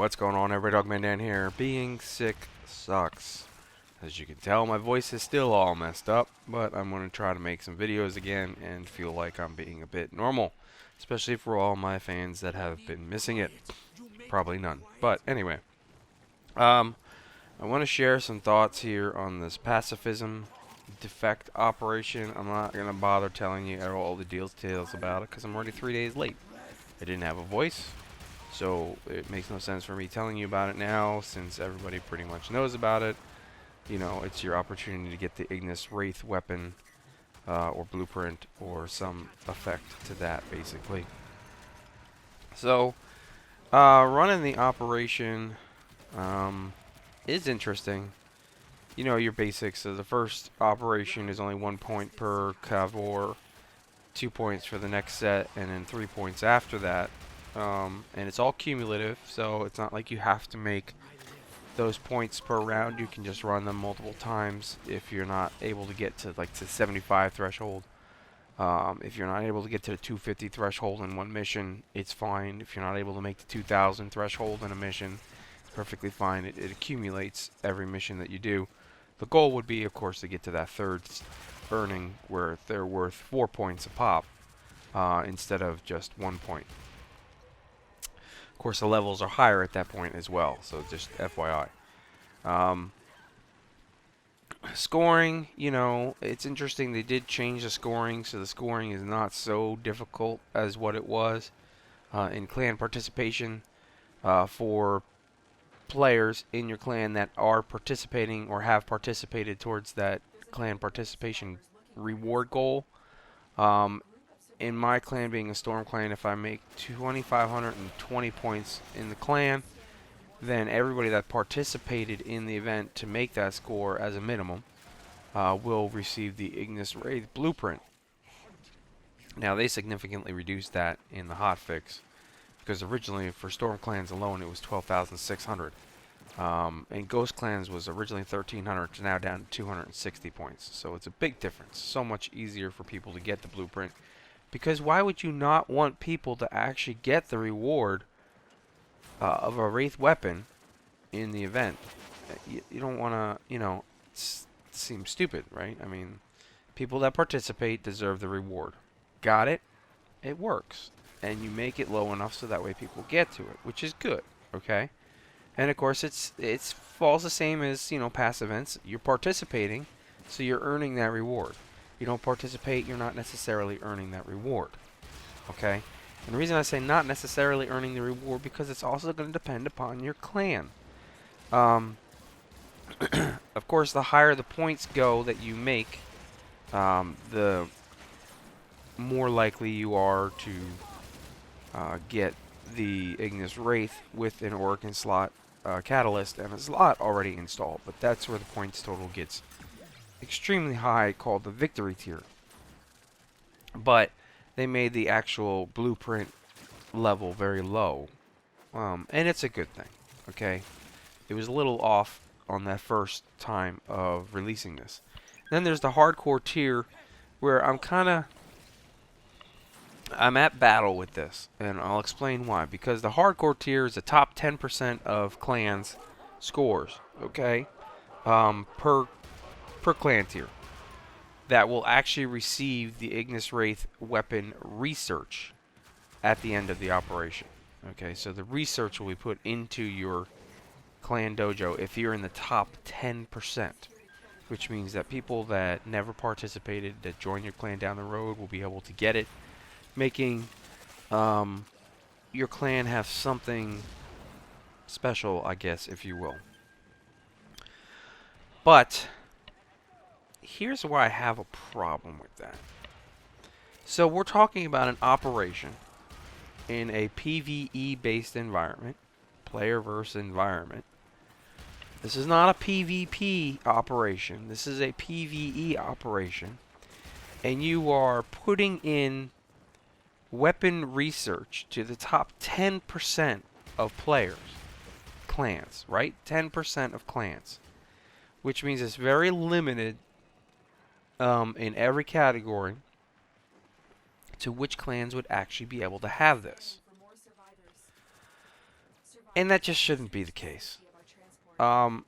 What's going on, everybody? Dogman Dan here. Being sick sucks. As you can tell, my voice is still all messed up, but I'm going to try to make some videos again and feel like I'm being a bit normal, especially for all my fans that have been missing it. Probably none. But anyway, I want to share some thoughts here on this pacifism defect operation. I'm not going to bother telling you all the details about it because I'm already 3 days late. I didn't have a voice. So it makes no sense for me telling you about it now, since everybody pretty much knows about it. You know, it's your opportunity to get the Ignis Wraith weapon or blueprint or some effect to that, basically. So running the operation is interesting. You know, your basics. So the first operation is only 1 point per Cavor, 2 points for the next set, and then 3 points after that. And it's all cumulative, so it's not like you have to make those points per round. You can just run them multiple times if you're not able to get to like the 75 threshold. If you're not able to get to the 250 threshold in one mission, it's fine. If you're not able to make the 2000 threshold in a mission, it's perfectly fine. It accumulates every mission that you do. The goal would be, of course, to get to that third earning where they're worth 4 points a pop instead of just 1 point. Of course, the levels are higher at that point as well, so just FYI. Scoring, you know, it's interesting. They did change the scoring, so the scoring is not so difficult as what it was in clan participation for players in your clan that are participating or have participated towards that clan participation reward goal. In my clan, being a Storm clan, if I make 2,520 points in the clan, then everybody that participated in the event to make that score as a minimum will receive the Ignis Wraith blueprint. Now, they significantly reduced that in the hotfix, because originally for Storm clans alone it was 12,600. And Ghost clans was originally 1,300 to now down to 260 points. So it's a big difference. So much easier for people to get the blueprint. Because why would you not want people to actually get the reward of a Wraith weapon in the event? You don't want to, you know, seem stupid, right? I mean, people that participate deserve the reward. Got it? It works. And you make it low enough so that way people get to it, which is good, okay? And of course, it falls the same as, you know, past events. You're participating, so you're earning that reward. You don't participate, you're not necessarily earning that reward. Okay? And the reason I say not necessarily earning the reward, because it's also going to depend upon your clan. Of course, the higher the points go that you make, the more likely you are to get the Ignis Wraith with an Organ slot catalyst and a slot already installed. But that's where the points total gets extremely high, called the victory tier. But they made the actual blueprint level very low, and it's a good thing. Okay, it was a little off on that first time of releasing this. Then there's the hardcore tier, where I'm at battle with this, and I'll explain why. Because the hardcore tier is the top 10% of clans scores, okay, per clan tier, that will actually receive the Ignis Wraith weapon research at the end of the operation. Okay, so the research will be put into your clan dojo if you're in the top 10%, which means that people that never participated, that join your clan down the road, will be able to get it, making your clan have something special, I guess, if you will. But here's where I have a problem with that. So we're talking about an operation in a PvE-based environment, player versus environment. This is not a PvP operation. This is a PvE operation. And you are putting in weapon research to the top 10% of players, clans, right? 10% of clans, which means it's very limited in every category to which clans would actually be able to have this. And that just shouldn't be the case. Um,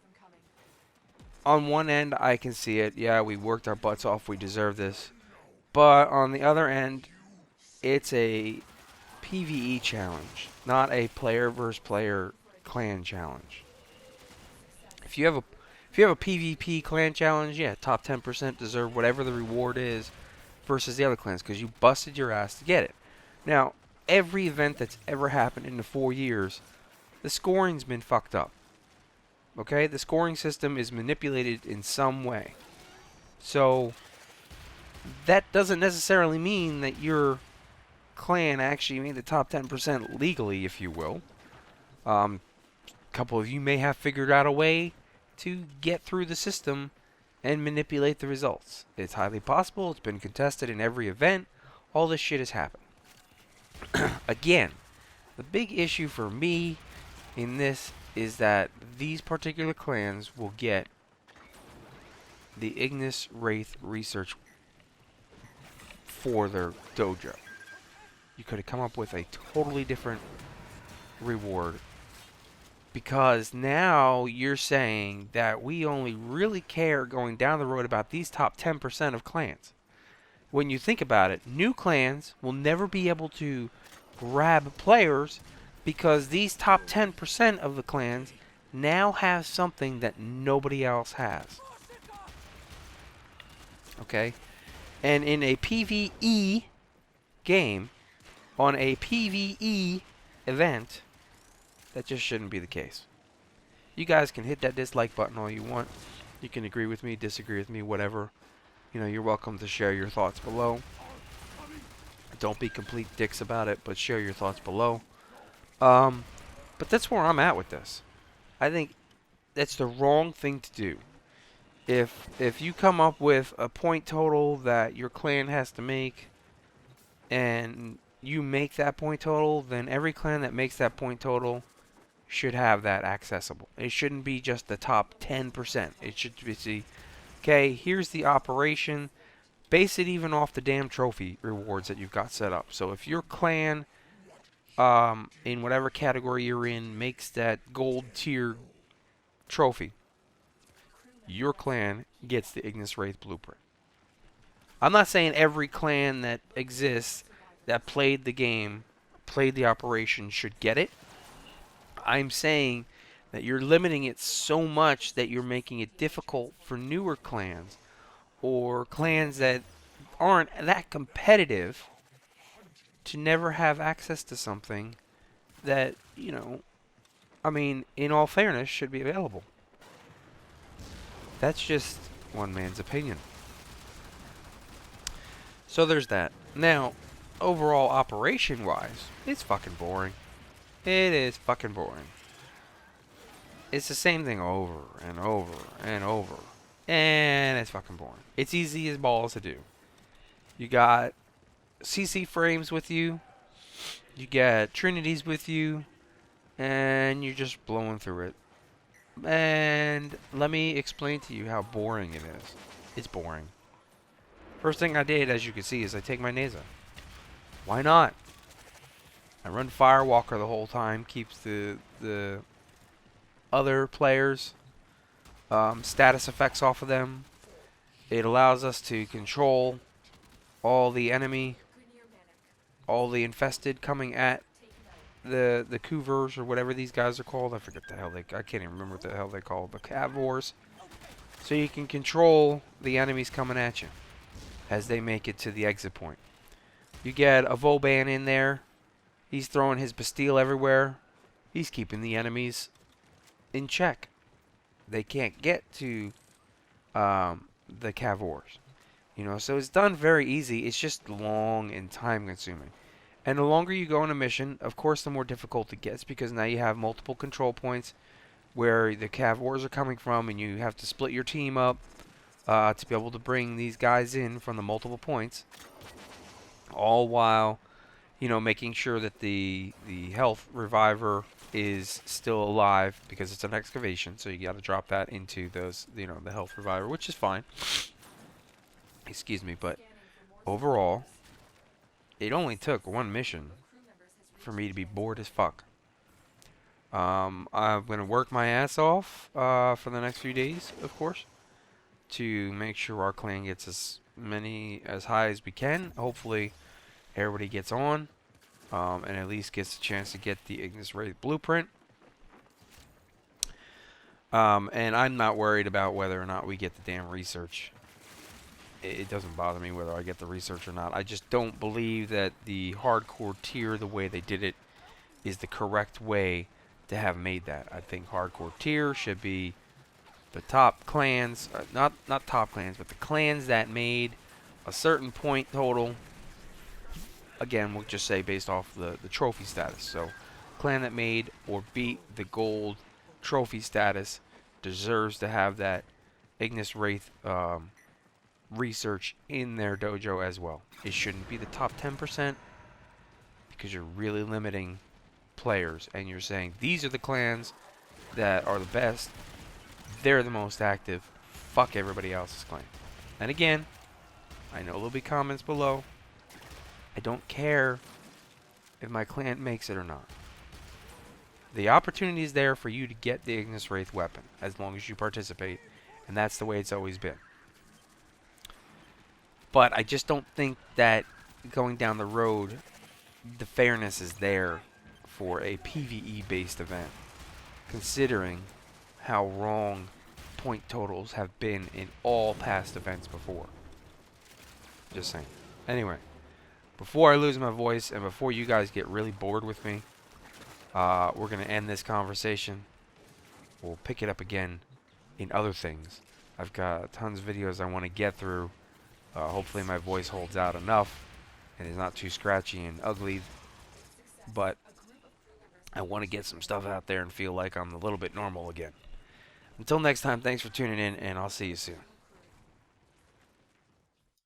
on one end, I can see it. Yeah, we worked our butts off. We deserve this. But on the other end, it's a PvE challenge, not a player versus player clan challenge. If you have a PvP clan challenge, yeah, top 10% deserve whatever the reward is versus the other clans because you busted your ass to get it. Now, every event that's ever happened in the 4 years, the scoring's been fucked up. Okay? The scoring system is manipulated in some way. So, that doesn't necessarily mean that your clan actually made the top 10% legally, if you will. A couple of you may have figured out a way to get through the system and manipulate the results. It's highly possible. It's been contested in every event. All this shit has happened. Again, the big issue for me in this is that these particular clans will get the Ignis Wraith research for their dojo. You could have come up with a totally different reward because now you're saying that we only really care going down the road about these top 10% of clans. When you think about it, new clans will never be able to grab players because these top 10% of the clans now have something that nobody else has. Okay? And in a PvE game, on a PvE event, that just shouldn't be the case. You guys can hit that dislike button all you want. You can agree with me, disagree with me, whatever. You know, you're welcome to share your thoughts below. Don't be complete dicks about it, but share your thoughts below. But that's where I'm at with this. I think that's the wrong thing to do. If you come up with a point total that your clan has to make, and you make that point total, then every clan that makes that point total should have that accessible. It shouldn't be just the top 10%. It should be, okay, here's the operation. Base it even off the damn trophy rewards that you've got set up. So if your clan, in whatever category you're in, makes that gold tier trophy, your clan gets the Ignis Wraith blueprint. I'm not saying every clan that exists that played the game, played the operation, should get it. I'm saying that you're limiting it so much that you're making it difficult for newer clans or clans that aren't that competitive to never have access to something that, you know, I mean, in all fairness, should be available. That's just one man's opinion. So there's that. Now, overall operation-wise, it's fucking boring. It is fucking boring. It's the same thing over and over and over. And it's fucking boring. It's easy as balls to do. You got CC frames with you. You got Trinities with you. And you're just blowing through it. And let me explain to you how boring it is. It's boring. First thing I did, as you can see, is I take my Neza. Why not? I run Firewalker the whole time. Keeps the other players' status effects off of them. It allows us to control all the enemy, all the infested coming at the Couvers or whatever these guys are called. I forget the hell I can't even remember what the hell they call the Cavors. So you can control the enemies coming at you as they make it to the exit point. You get a Vauban in there. He's throwing his Bastille everywhere. He's keeping the enemies in check. They can't get to the Cavors. You know, so it's done very easy. It's just long and time consuming. And the longer you go on a mission, of course, the more difficult it gets because now you have multiple control points where the Cavors are coming from, and you have to split your team up to be able to bring these guys in from the multiple points. All while, you know, making sure that the health reviver is still alive because it's an excavation, so you got to drop that into those, you know, the health reviver, which is fine. Excuse me, but overall, it only took one mission for me to be bored as fuck. I'm going to work my ass off for the next few days, of course, to make sure our clan gets as high as we can. Hopefully, everybody gets on and at least gets a chance to get the Ignis Wraith blueprint. And I'm not worried about whether or not we get the damn research. It doesn't bother me whether I get the research or not. I just don't believe that the hardcore tier, the way they did it, is the correct way to have made that. I think hardcore tier should be the top clans, not top clans, but the clans that made a certain point total. Again, we'll just say based off the trophy status. So, clan that made or beat the gold trophy status deserves to have that Ignis Wraith research in their dojo as well. It shouldn't be the top 10% because you're really limiting players and you're saying these are the clans that are the best, they're the most active, fuck everybody else's clan. And again, I know there'll be comments below. I don't care if my clan makes it or not. The opportunity is there for you to get the Ignis Wraith weapon as long as you participate, and that's the way it's always been. But I just don't think that going down the road, the fairness is there for a PvE-based event, considering how wrong point totals have been in all past events before. Just saying. Anyway, before I lose my voice and before you guys get really bored with me, we're going to end this conversation. We'll pick it up again in other things. I've got tons of videos I want to get through. Hopefully my voice holds out enough and is not too scratchy and ugly. But I want to get some stuff out there and feel like I'm a little bit normal again. Until next time, thanks for tuning in, and I'll see you soon.